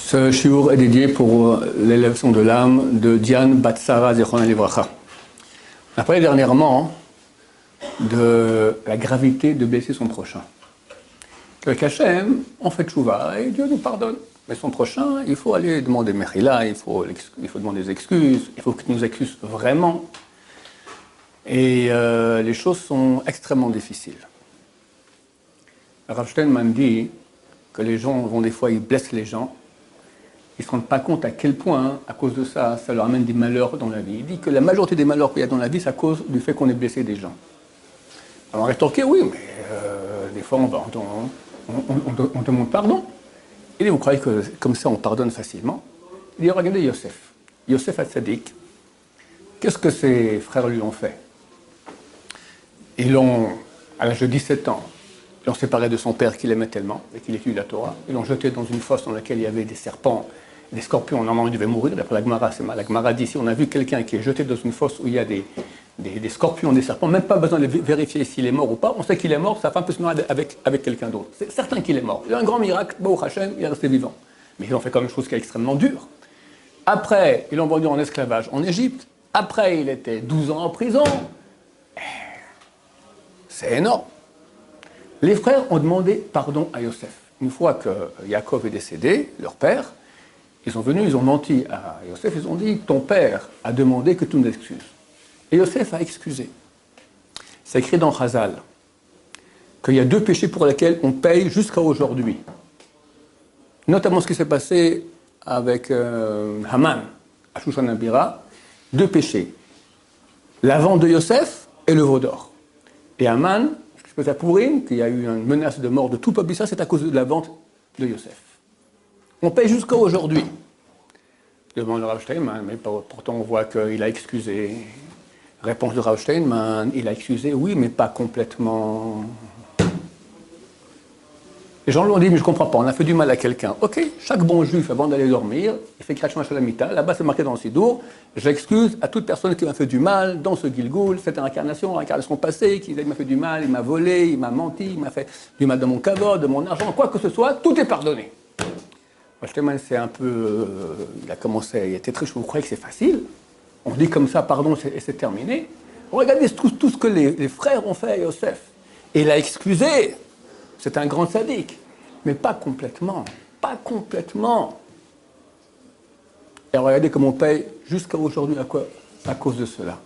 Ce shiur est dédié pour l'élévation de l'âme de Diane Batsara Zichron Livracha. On a parlé dernièrement de la gravité de blesser son prochain. Avec Hachem, on fait tchouva et Dieu nous pardonne. Mais son prochain, il faut aller demander mechila, il faut demander des excuses, il faut qu'il nous excuse vraiment. Et les choses sont extrêmement difficiles. Rav Steinman dit que les gens vont des fois, ils blessent les gens. Ils ne se rendent pas compte à quel point, à cause de ça, ça leur amène des malheurs dans la vie. Il dit que la majorité des malheurs qu'il y a dans la vie, c'est à cause du fait qu'on ait blessé des gens. Alors on va rétorquer, oui, mais des fois on demande pardon. Il dit, vous croyez que comme ça on pardonne facilement? Il dit, regardez Yosef. Yosef Hatzadik, qu'est-ce que ses frères lui ont fait? Ils l'ont, à l'âge de 17 ans, ils l'ont séparé de son père qu'il aimait tellement et qu'il étudie la Torah. Ils l'ont jeté dans une fosse dans laquelle il y avait des serpents, des scorpions. Normalement, il devait mourir. D'après la Gemara, c'est mal. La Gemara dit, si on a vu quelqu'un qui est jeté dans une fosse où il y a des scorpions, des serpents, même pas besoin de vérifier s'il est mort ou pas. On sait qu'il est mort, sa femme peut se marier avec quelqu'un d'autre. C'est certain qu'il est mort. Il a un grand miracle, Baruch Hashem, il est resté vivant. Mais ils ont fait quand même une chose qui est extrêmement dure. Après, ils l'ont vendu en esclavage en Égypte. Après, il était 12 ans en prison. C'est énorme. Les frères ont demandé pardon à Yosef. Une fois que Yaakov est décédé, leur père, ils sont venus, ils ont menti à Yosef, ils ont dit, ton père a demandé que tu nous excuses. Et Yosef a excusé. C'est écrit dans Chazal qu'il y a 2 péchés pour lesquels on paye jusqu'à aujourd'hui. Notamment ce qui s'est passé avec Haman, à Shushan Abira. 2 péchés. La vente de Yosef et le veau d'or. Et Haman, ce qui se passe à Pourim, qu'il y a eu une menace de mort de tout peuple, ça c'est à cause de la vente de Yosef. On paye jusqu'à aujourd'hui. Demande le Rav Steinman, mais pourtant on voit qu'il a excusé. Réponse de Rav Steinman, il a excusé, oui, mais pas complètement. Les gens lui ont dit, mais je ne comprends pas, on a fait du mal à quelqu'un. Ok, chaque bon juif, avant d'aller dormir, il fait Krach Shalamita, là-bas c'est marqué dans le Sidour, j'excuse à toute personne qui m'a fait du mal dans ce Gilgoul, cette incarnation passée, qui m'a fait du mal, il m'a volé, il m'a menti, il m'a fait du mal de mon kavod, de mon argent, quoi que ce soit, tout est pardonné. Steinman, c'est un peu, il a commencé, il était très chaud, vous croyez que c'est facile? On dit comme ça, pardon, et c'est terminé. Regardez tout ce que les frères ont fait à Yosef. Et il a excusé. C'est un grand sadique. Mais pas complètement. Pas complètement. Et regardez comment on paye jusqu'à aujourd'hui à cause de cela.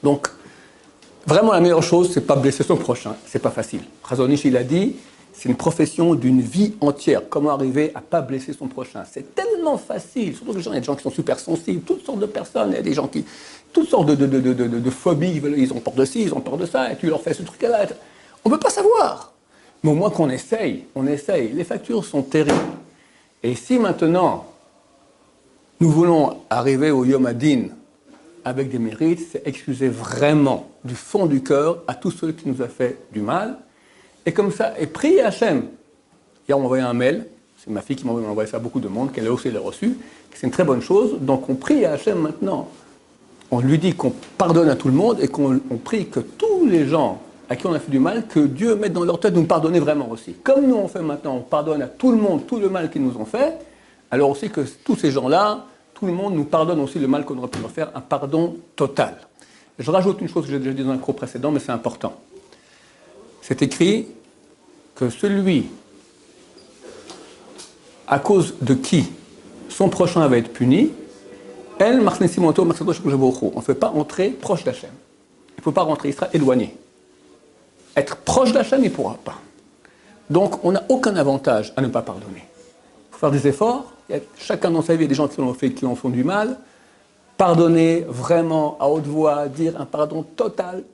Donc, vraiment la meilleure chose, c'est pas blesser son prochain. C'est pas facile. Chazon Ish, il a dit, c'est une profession d'une vie entière. Comment arriver à ne pas blesser son prochain? C'est tellement facile. Surtout que il y a des gens qui sont super sensibles, toutes sortes de personnes. Il y a des gens qui... Toutes sortes de phobies. Ils ont peur de ci, ils ont peur de ça. Et tu leur fais ce truc-là. On ne peut pas savoir. Mais au moins qu'on essaye. On essaye. Les factures sont terribles. Et si maintenant, nous voulons arriver au Yom Hadin avec des mérites, c'est excuser vraiment du fond du cœur à tous ceux qui nous ont fait du mal. Et comme ça, et prier Hachem. Hier, on m'a envoyé un mail, c'est ma fille qui m'a envoyé ça à beaucoup de monde, qu'elle a aussi reçu, c'est une très bonne chose. Donc on prie à Hachem maintenant. On lui dit qu'on pardonne à tout le monde et qu'on prie que tous les gens à qui on a fait du mal, que Dieu mette dans leur tête de nous pardonner vraiment aussi. Comme nous on fait maintenant, on pardonne à tout le monde, tout le mal qu'ils nous ont fait, alors aussi que tous ces gens-là, tout le monde nous pardonne aussi le mal qu'on aurait pu leur faire, un pardon total. Je rajoute une chose que j'ai déjà dit dans un cours précédent, mais c'est important. C'est écrit que celui à cause de qui son prochain va être puni, on ne fait pas entrer proche d'Hachem. Il ne faut pas rentrer, il sera éloigné. Être proche d'Hachem, il ne pourra pas. Donc, on n'a aucun avantage à ne pas pardonner. Il faut faire des efforts. Chacun dans sa vie, il y a des gens qui en font du mal. Pardonner vraiment à haute voix, dire un pardon total.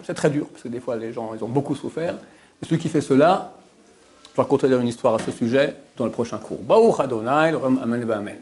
C'est très dur, parce que des fois, les gens ils ont beaucoup souffert. Et celui qui fait cela, je vais raconter une histoire à ce sujet dans le prochain cours. Baruch Adonai, Amen.